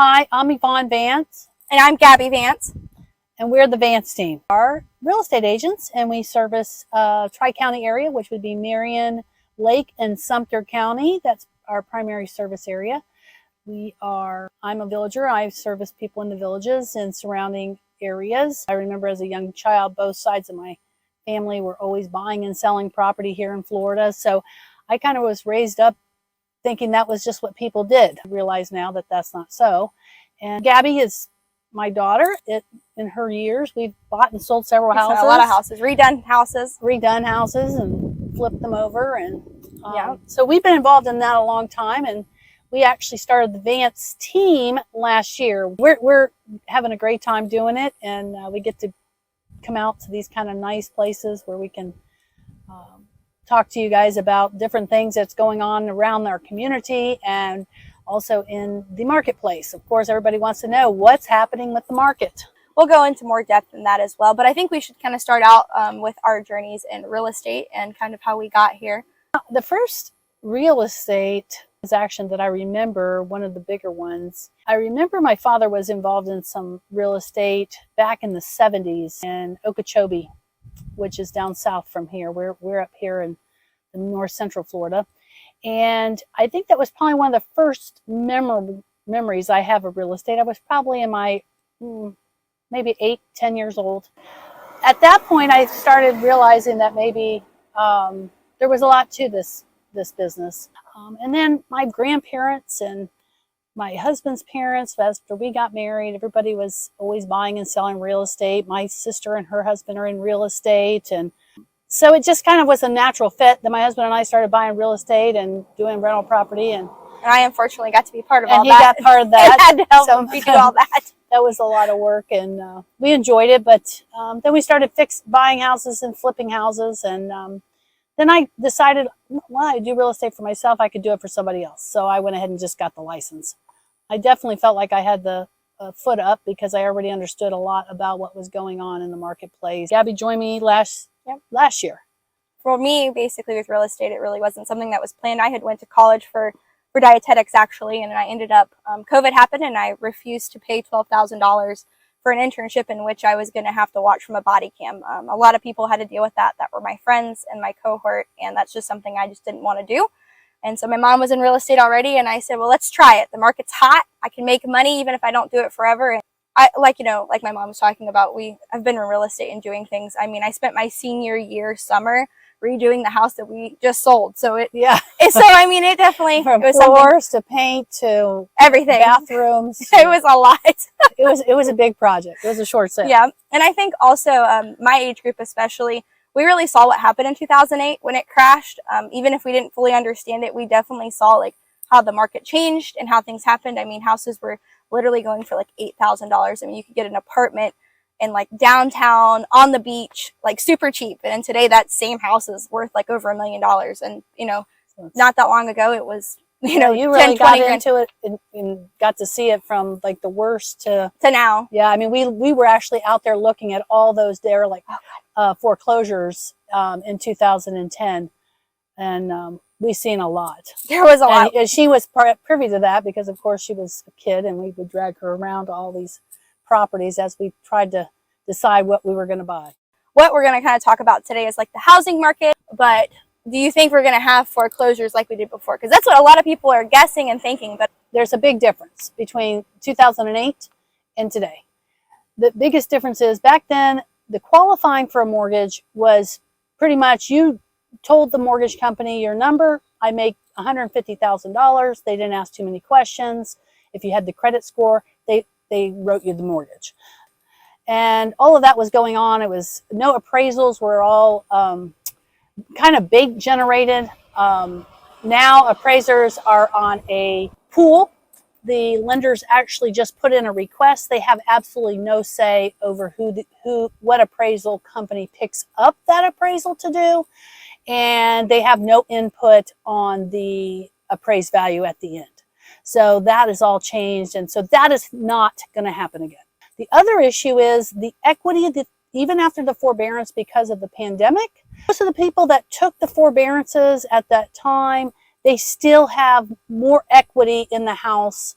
Hi, I'm Yvonne Vance. And I'm Gabby Vance. And we're the Vance team. Our real estate agents, and we service Tri-County area, which would be Marion, Lake, and Sumter County. That's our primary service area. I'm a villager. I service people in the villages and surrounding areas. I remember as a young child, both sides of my family were always buying and selling property here in Florida. So I kind of was raised up thinking that was just what people did. I realize now that that's not so. And Gabby is my daughter. In her years, we've bought and sold several houses. A lot of houses, redone houses and flipped them over. And yeah. So we've been involved in that a long time. And we actually started the Vance team last year. We're having a great time doing it. And we get to come out to these kind of nice places where we can talk to you guys about different things that's going on around our community and also in the marketplace. Of course, everybody wants to know what's happening with the market. We'll go into more depth in that as well, but I think we should kind of start out with our journeys in real estate and kind of how we got here. The first real estate transaction that I remember, one of the bigger ones, I remember my father was involved in some real estate back in the 70s in Okeechobee, which is down south from here. We're up here in the north central Florida. And I think that was probably one of the first memories I have of real estate. I was probably in my maybe 8-10 years old. At that point, I started realizing that maybe there was a lot to this business. And then my grandparents and my husband's parents, after we got married, everybody was always buying and selling real estate. My sister and her husband are in real estate. And so it just kind of was a natural fit that my husband and I started buying real estate and doing rental property. And I unfortunately got to be part of all that. And he got part of that. Had to help me do all that. That was a lot of work, and we enjoyed it. But then we started buying houses and flipping houses. And then I decided, well, I do real estate for myself. I could do it for somebody else. So I went ahead and just got the license. I definitely felt like I had the foot up because I already understood a lot about what was going on in the marketplace. Gabby joined me last year. For me, basically with real estate, it really wasn't something that was planned. I had went to college for dietetics actually, and I ended up, COVID happened and I refused to pay $12,000 for an internship in which I was going to have to watch from a body cam. A lot of people had to deal with that were my friends and my cohort, and that's just something I just didn't want to do. And so my mom was in real estate already, and I said, well, let's try it. The market's hot. I can make money even if I don't do it forever. And like my mom was talking about, I've been in real estate and doing things. I mean, I spent my senior year summer redoing the house that we just sold. So it definitely from was floors to paint to everything, bathrooms. It was a lot. it was a big project. It was a short sale. Yeah, and I think also my age group especially, we really saw what happened in 2008 when it crashed. Even if we didn't fully understand it, we definitely saw like how the market changed and how things happened. I mean, houses were literally going for like $8,000. I mean, you could get an apartment in like downtown on the beach, like super cheap. And today that same house is worth like over $1 million. And, not that long ago, it was, you really got into it and got to see it from like the worst to now. Yeah. I mean, we were actually out there looking at all those foreclosures in 2010. And we've seen a lot. There was a lot. And she was privy to that because, of course, she was a kid and we would drag her around to all these properties as we tried to decide what we were going to buy. What we're going to kind of talk about today is like the housing market, but do you think we're going to have foreclosures like we did before? Because that's what a lot of people are guessing and thinking, but there's a big difference between 2008 and today. The biggest difference is back then, the qualifying for a mortgage was pretty much you told the mortgage company your number, I make $150,000. They didn't ask too many questions. If you had the credit score, they wrote you the mortgapage. And all of that was going on. It was no appraisals, were all kind of bank generated. Now appraisers are on a pool. The lenders actually just put in a request. They have absolutely no say over what appraisal company picks up that appraisal to do. And they have no input on the appraised value at the end. So that is all changed. And so that is not going to happen again. The other issue is the equity that even after the forbearance because of the pandemic, most of the people that took the forbearances at that time, they still have more equity in the house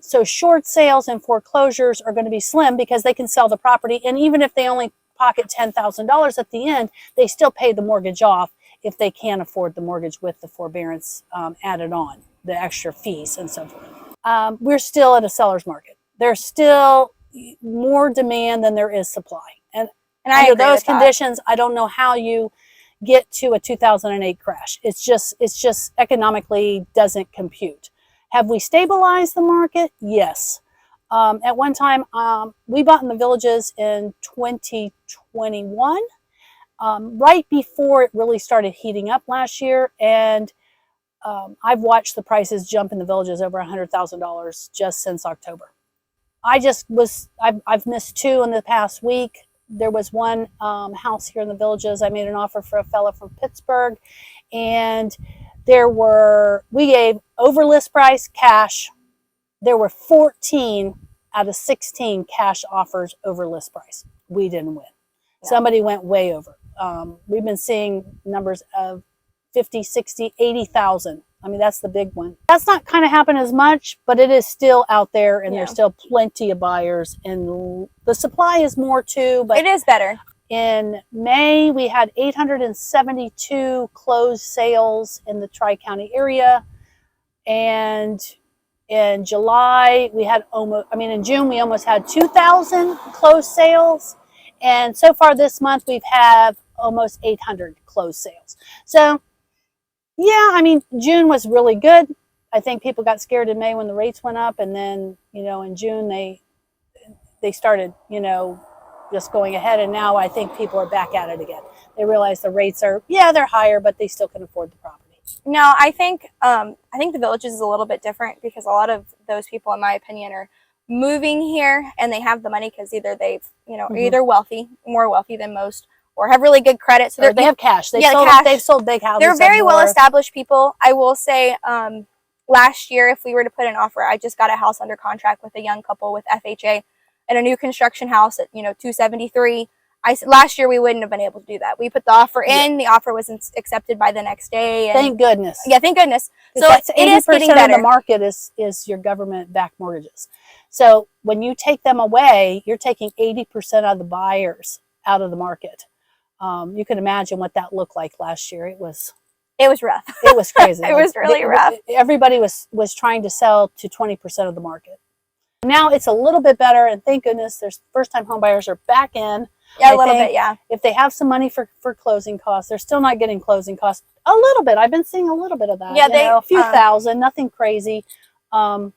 So short sales and foreclosures are going to be slim because they can sell the property. And even if they only pocket $10,000 at the end, they still pay the mortgage off if they can't afford the mortgage with the forbearance added on, the extra fees and so forth. We're still at a seller's market. There's still more demand than there is supply. And under those conditions, I don't know how you get to a 2008 crash. It's just economically doesn't compute. Have we stabilized the market? Yes. At one time, we bought in the Villages in 2021, right before it really started heating up last year. And I've watched the prices jump in the Villages over $100,000 just since October. I've missed two in the past week. There was one house here in the Villages. I made an offer for a fella from Pittsburgh, and we gave over list price cash. There were 14 out of 16 cash offers over list price. We didn't win. No. Somebody went way over. We've been seeing numbers of 50, 60, 80,000. I mean, that's the big one. That's not kind of happened as much, but it is still out there, and there's still plenty of buyers, and the supply is more too. But it is better. In May, we had 872 closed sales in the Tri-County area, and in July, in June, we almost had 2,000 closed sales, and so far this month, we've had almost 800 closed sales. So, yeah, I mean, June was really good. I think people got scared in May when the rates went up, and then, in June they started, just going ahead, and now I think people are back at it again. They realize the rates are, they're higher, but they still can afford the property. No, I think the Villages is a little bit different because a lot of those people, in my opinion, are moving here and they have the money because either they've, either wealthy, more wealthy than most, or have really good credit. So they have cash. They've sold big houses. They're very well established people. I will say, last year, if we were to put an offer, I just got a house under contract with a young couple with FHA and a new construction house at, 273. Last year we wouldn't have been able to do that. We put the offer in, the offer was accepted by the next day. And thank goodness. Yeah, thank goodness. So it is getting better. Of the market is your government-backed mortgages. So when you take them away, you're taking 80% of the buyers out of the market. You can imagine what that looked like last year. It was rough. It was crazy. It was really rough. Everybody was trying to sell to 20% of the market. Now it's a little bit better, and thank goodness there's first-time home buyers are back in. Yeah, a little bit, yeah. If they have some money for closing costs, they're still not getting closing costs. A little bit. I've been seeing a little bit of that. Yeah, a few thousand, nothing crazy. But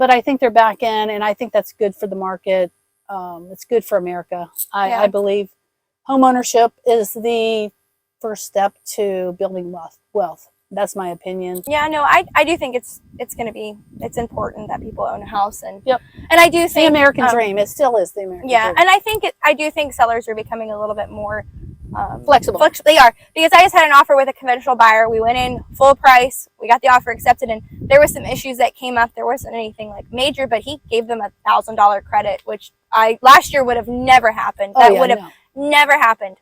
I think they're back in, and I think that's good for the market. It's good for America. I believe home ownership is the first step to building wealth. That's my opinion. Yeah, no, I do think it's important that people own a house, and and I do think the American dream. It still is the American dream. And I do think sellers are becoming a little bit more flexible. They are, because I just had an offer with a conventional buyer. We went in full price. We got the offer accepted, and there were some issues that came up. There wasn't anything like major, but he gave them $1,000 credit, which last year would have never happened. Would have never happened.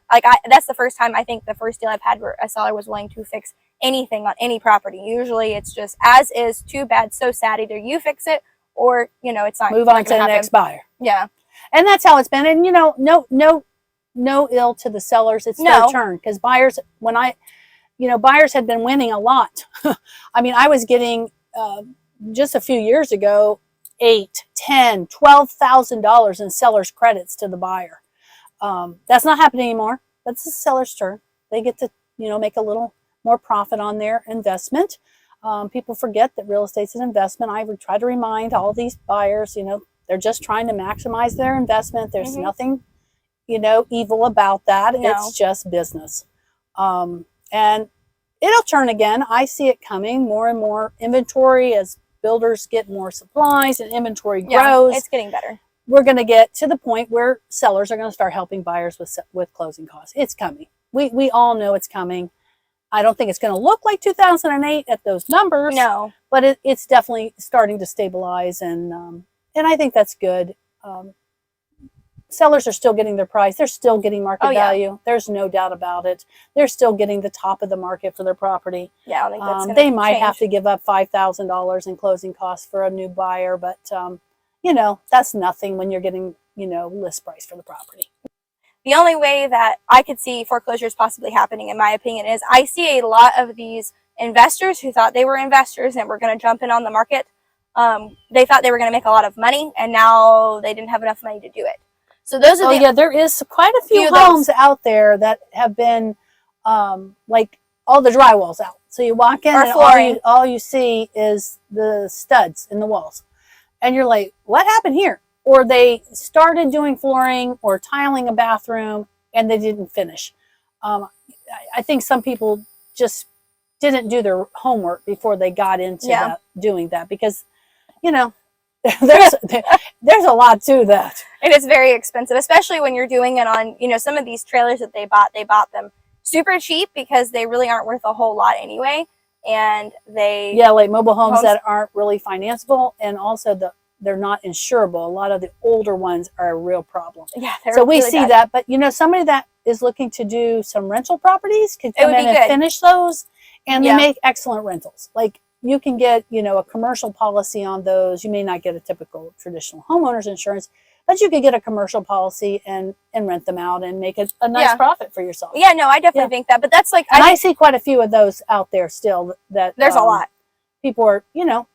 That's the first time, I think the first deal I've had where a seller was willing to fix anything on any property. Usually it's just as is, too bad, so sad. Either you fix it or it's not. Move on to the next buyer. Yeah. And that's how it's been. And no ill to the sellers. It's their turn, because buyers, buyers had been winning a lot. I mean, I was getting just a few years ago $8,000, $10,000, $12,000 in seller's credits to the buyer. That's not happening anymore. That's the seller's turn. They get to make a little more profit on their investment. People forget that real estate's an investment. I would try to remind all these buyers, they're just trying to maximize their investment. There's nothing, evil about that. No. It's just business. And it'll turn again. I see it coming, more and more inventory as builders get more supplies and inventory grows. It's getting better. We're going to get to the point where sellers are going to start helping buyers with closing costs. It's coming. We all know it's coming. I don't think it's going to look like 2008 at those numbers. No, but it's definitely starting to stabilize, and I think that's good. sellers are still getting their price. They're still getting market Oh, yeah. value. There's no doubt about it. They're still getting the top of the market for their property. Yeah, I don't think that's going to They might change. have to give up $5,000 in closing costs for a new buyer, but you know, that's nothing when you're getting, you know, list price for the property. The only way that I could see foreclosures possibly happening, in my opinion, is I see a lot of these investors who thought they were investors and were going to jump in on the market. They thought they were going to make a lot of money, and now they didn't have enough money to do it. So those are yeah, there is quite a few homes out there that have been like all the drywall's out. So you walk in and all you see is the studs in the walls. And you're like, what happened here? Or they started doing flooring or tiling a bathroom and they didn't finish. I think some people just didn't do their homework before they got into doing that, because, you know, there's a lot to that. And it's very expensive, especially when you're doing it on, you know, some of these trailers that they bought them super cheap because they really aren't worth a whole lot anyway. And like mobile homes that aren't really financeable, and also they're not insurable. A lot of the older ones are a real problem. Yeah, so we really see that. But you know, somebody that is looking to do some rental properties can come in and finish those, and they make excellent rentals. Like, you can get, you know, a commercial policy on those. You may not get a typical traditional homeowner's insurance, but you could get a commercial policy and rent them out and make a nice profit for yourself. Yeah, no, I definitely think that. But that's like, and I see quite a few of those out there still. That there's a lot. People are, you know,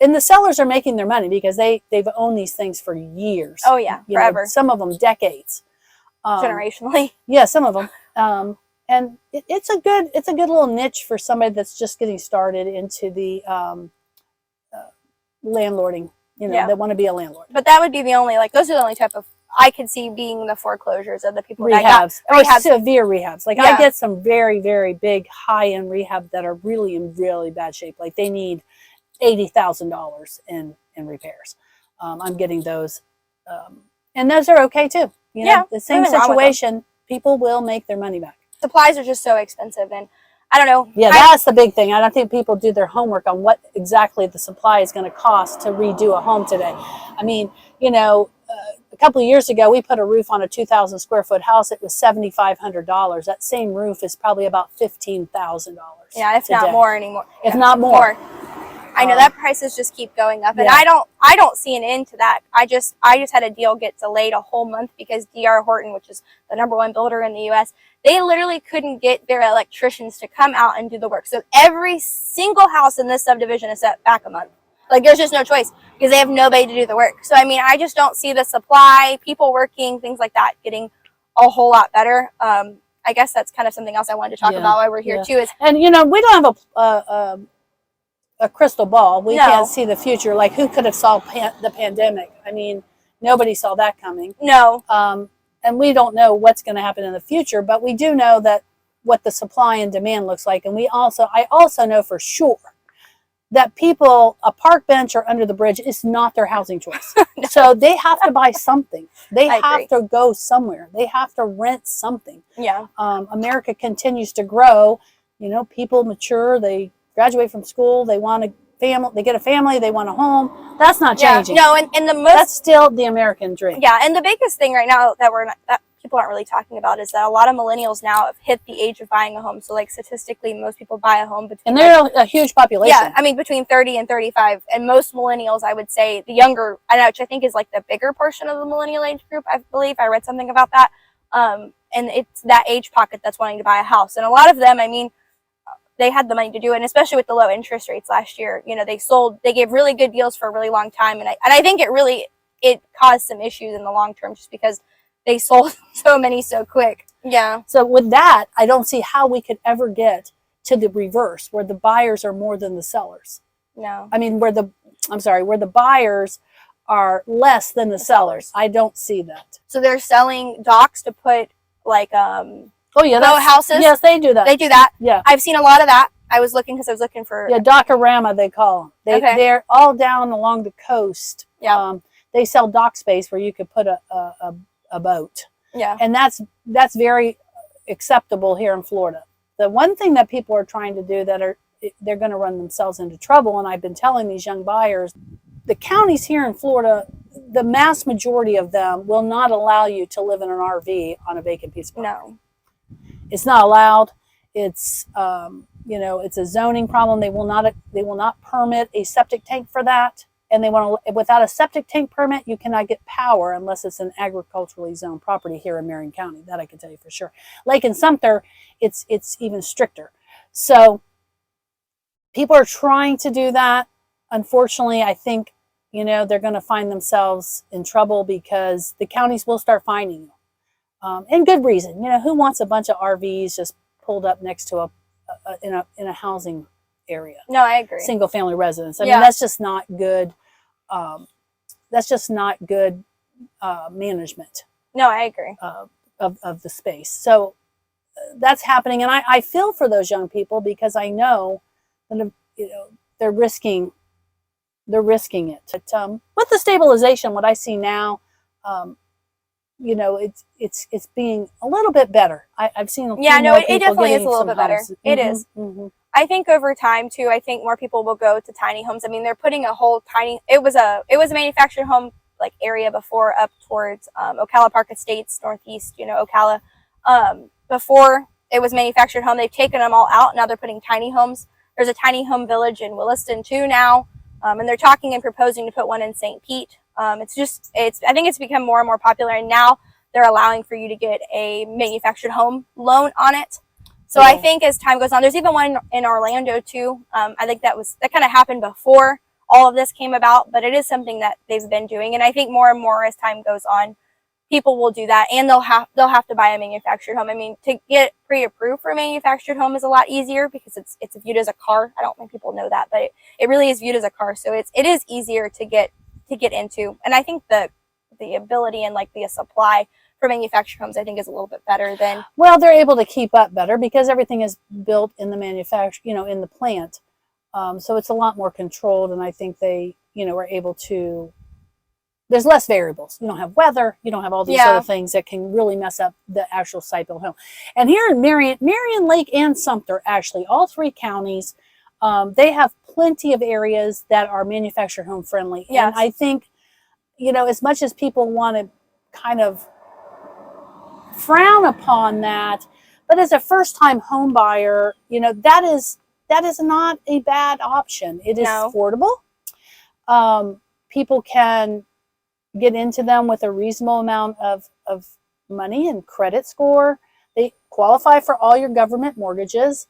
and the sellers are making their money because they've owned these things for years. Oh yeah, forever. Some of them decades. Generationally. Yeah, some of them. And it's a good little niche for somebody that's just getting started into the landlording. You know, that want to be a landlord. But that would be the only, like, those are the only type of, I could see being the foreclosures of the people rehabs, or severe rehabs. Like, I get some very, very big high-end rehab that are really in really bad shape. Like, they need $80,000 in repairs. I'm getting those, and those are okay too. You know, the same situation, people will make their money back. Supplies are just so expensive, and I don't know. Yeah, that's the big thing. I don't think people do their homework on what exactly the supply is going to cost to redo a home today. I mean, you know, a couple of years ago, we put a roof on a 2,000 square foot house. It was $7,500. That same roof is probably about $15,000. Yeah, if not more anymore. If not more. I know that prices just keep going up, and I don't see an end to that. I just had a deal get delayed a whole month because D.R. Horton, which is the #1 builder in the U.S., they literally couldn't get their electricians to come out and do the work. So every single house in this subdivision is set back a month. Like, there's just no choice because they have nobody to do the work. So I mean, I just don't see the supply, people working, things like that getting a whole lot better. I guess that's kind of something else I wanted to talk about while we're here too. And you know, we don't have a crystal ball. We can't see the future. Like, who could have solved the pandemic? I mean, nobody saw that coming. No. And we don't know what's going to happen in the future, but we do know that what the supply and demand looks like. And I also know for sure that a park bench or under the bridge is not their housing choice. No. So they have to buy something. They have to go somewhere. They have to rent something. Yeah. America continues to grow. You know, people mature. They graduate from school. They want a family. They get a family. They want a home. That's not changing. No, and that's still the American dream. Yeah, and the biggest thing right now that people aren't really talking about is that a lot of millennials now have hit the age of buying a home. So, like, statistically, most people buy a home between, and they're a huge population. Yeah, I mean, between 30 and 35, and most millennials, I would say, the younger, which I think is like the bigger portion of the millennial age group. I believe I read something about that. And it's that age pocket that's wanting to buy a house, and a lot of them, I mean, they had the money to do it, and especially with the low interest rates last year, you know, they gave really good deals for a really long time. And I think it caused some issues in the long term just because they sold so many so quick. Yeah. So with that, I don't see how we could ever get to the reverse where the buyers are more than the sellers. No. I mean, where the buyers are less than the sellers. I don't see that. So they're selling docks to put like, oh yeah, row houses. Yes, they do that. They do that. Yeah, I've seen a lot of that. I was looking for dockorama they call them. They're all down along the coast. Yeah, they sell dock space where you could put a boat. Yeah, and that's very acceptable here in Florida. The one thing that people are trying to do they're going to run themselves into trouble, and I've been telling these young buyers, the counties here in Florida, the mass majority of them will not allow you to live in an RV on a vacant piece of property. No. It's not allowed. It's it's a zoning problem. They will not permit a septic tank for that. And without a septic tank permit, you cannot get power unless it's an agriculturally zoned property here in Marion County. That I can tell you for sure. Lake and Sumter, it's even stricter. So people are trying to do that. Unfortunately, I think they're going to find themselves in trouble because the counties will start finding you, and good reason. Who wants a bunch of RVs just pulled up next to in a housing area? No, I agree. Single family residence. I mean, that's just not good. That's just not good management. No, I agree. Of the space. So that's happening, and I feel for those young people because I know that they're risking it. But with the stabilization, what I see now, it's being a little bit better. I've seen it definitely is a little bit better. It is. Mm-hmm. I think over time too, I think more people will go to tiny homes. I mean, they're putting a whole it was a manufactured home like area before up towards Ocala Park Estates, northeast, Ocala. Before it was manufactured home, they've taken them all out. Now they're putting tiny homes. There's a tiny home village in Williston too now. And they're talking and proposing to put one in St. Pete. I think it's become more and more popular, and now they're allowing for you to get a manufactured home loan on it. So I think as time goes on, there's even one in Orlando too. I think that kind of happened before all of this came about, but it is something that they've been doing. And I think more and more as time goes on, people will do that, and they'll have to buy a manufactured home. I mean, to get pre-approved for a manufactured home is a lot easier because it's viewed as a car. I don't think people know that, but it really is viewed as a car. So it is easier to get into. And I think the ability and like the supply for manufactured homes, I think, is a little bit better than. Well, they're able to keep up better because everything is built in the manufacture, in the plant. So it's a lot more controlled, and I think they, are able to. There's less variables. You don't have weather. You don't have all these other things that can really mess up the actual site-built home. And here in Marion, Lake, and Sumter, actually, all three counties, they have plenty of areas that are manufactured home friendly. Yes. And I think, as much as people want to kind of frown upon that, but as a first-time home buyer, that is not a bad option. It is affordable. People can get into them with a reasonable amount of money and credit score. They qualify for all your government mortgages.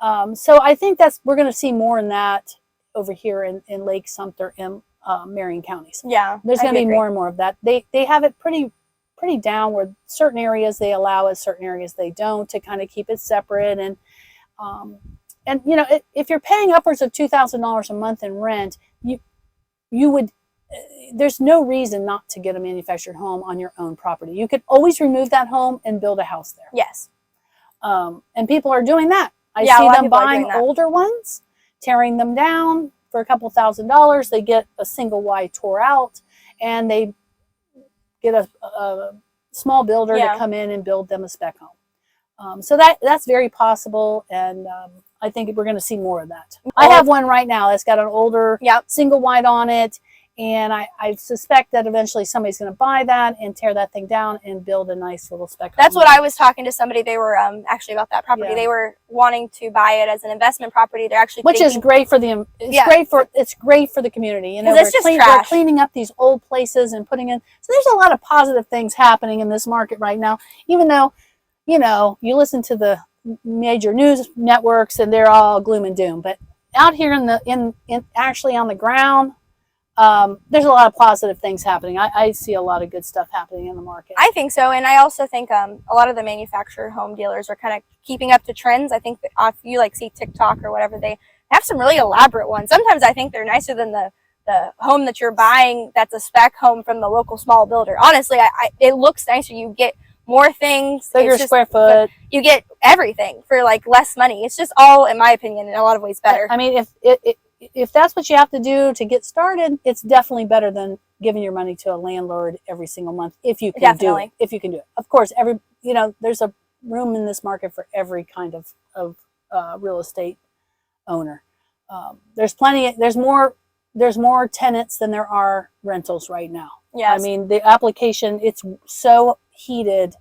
So I think we're going to see more in that over here in Lake, Sumter, and Marion counties. Yeah, there's going to be more and more of that. They have it pretty down where certain areas they allow it, certain areas they don't, to kind of keep it separate. And if you're paying upwards of $2,000 a month in rent, you would. There's no reason not to get a manufactured home on your own property. You could always remove that home and build a house there. Yes. And people are doing that. I see them buying older ones, tearing them down for a couple $1,000s. They get a single wide tore out, and they get a small builder to come in and build them a spec home. So that's very possible, and I think we're going to see more of that. I have one right now that's got an older single wide on it. And I suspect that eventually somebody's going to buy that and tear that thing down and build a nice little spec home. That's what I was talking to somebody. They were actually about that property. Yeah. They were wanting to buy it as an investment property. They're actually is great for the it's great for the community. It's just trash. They're cleaning up these old places and putting in. So there's a lot of positive things happening in this market right now. Even though you listen to the major news networks and they're all gloom and doom, but out here in actually on the ground. There's a lot of positive things happening. I see a lot of good stuff happening in the market. I think so, and I also think a lot of the manufactured home dealers are kind of keeping up to trends. I think that if you see TikTok or whatever, they have some really elaborate ones. Sometimes I think they're nicer than the home that you're buying that's a spec home from the local small builder. Honestly, it looks nicer. You get more things, bigger square foot. You get everything for less money. It's just all, in my opinion, in a lot of ways better. I mean, if that's what you have to do to get started, it's definitely better than giving your money to a landlord every single month if you can do it. If you can do it. Of course, there's a room in this market for every kind of real estate owner. There's more there's more tenants than there are rentals right now. Yes. I mean, the application, it's so heated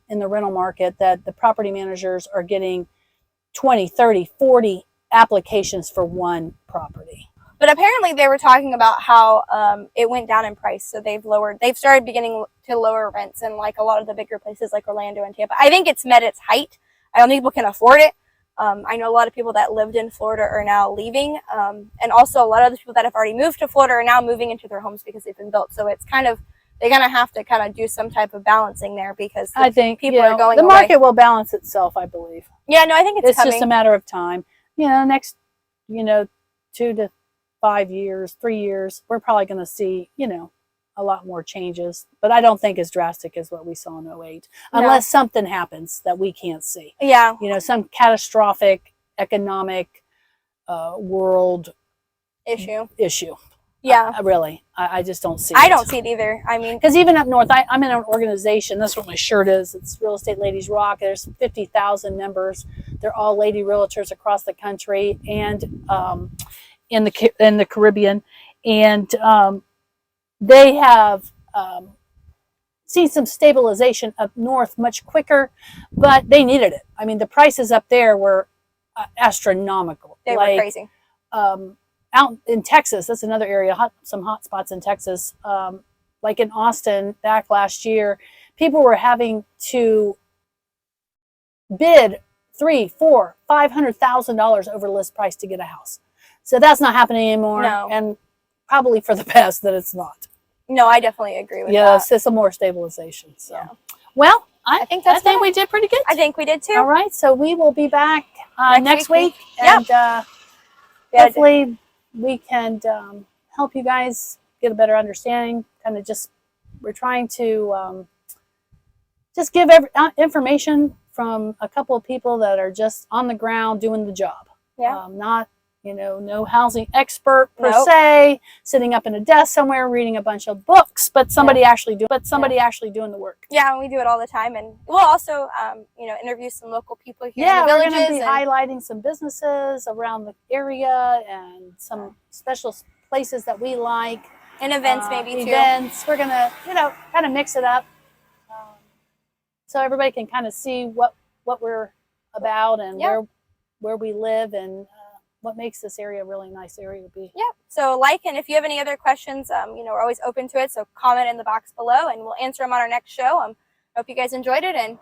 in the rental market that the property managers are getting 20, 30, 40 applications for one property. But apparently they were talking about how it went down in price. So they've started beginning to lower rents in like a lot of the bigger places like Orlando and Tampa. I think it's met its height. I don't think people can afford it. I know a lot of people that lived in Florida are now leaving. And also a lot of the people that have already moved to Florida are now moving into their homes because they've been built. So it's kind of, they're going to have to kind of do some type of balancing there because I think people are going the away. market will balance itself, I believe. Yeah, no, I think it's coming. Just a matter of time. Next, 2 to 5 years, 3 years, we're probably going to see, a lot more changes. But I don't think as drastic as what we saw in 2008, unless something happens that we can't see. Yeah. Some catastrophic economic world issue. Yeah. Really. I just don't see it. I don't see it either. I mean, because even up north, I'm in an organization. That's what my shirt is. It's Real Estate Ladies Rock. There's 50,000 members. They're all lady realtors across the country and in the Caribbean. And they have seen some stabilization up north much quicker, but they needed it. I mean, the prices up there were astronomical. They were crazy. Out in Texas, that's another area, some hot spots in Texas. Like in Austin back last year, people were having to bid $300,000, $400,000, $500,000 over list price to get a house. So that's not happening anymore. No. And probably for the best that it's not. No, I definitely agree with that. Yes, it's a more stabilization. So, well, I think we did pretty good. I think we did too. All right, so we will be back next week. Yep. And hopefully we can help you guys get a better understanding. We're trying to just give information from a couple of people that are just on the ground doing the job. Yeah. Not, no housing expert per se, sitting up in a desk somewhere reading a bunch of books, but somebody actually doing the work. Yeah, we do it all the time, and we'll also interview some local people here in the we're villages. going to be highlighting some businesses around the area and some special places that we like. And events maybe too. We're going to, kind of mix it up so everybody can kind of see what we're about and where we live and what makes this area a really nice area to be. Yeah. So and if you have any other questions, we're always open to it. So comment in the box below and we'll answer them on our next show. Hope you guys enjoyed it and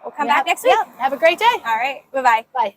we'll come back next week. Yeah. Have a great day. All right. Bye-bye. Bye.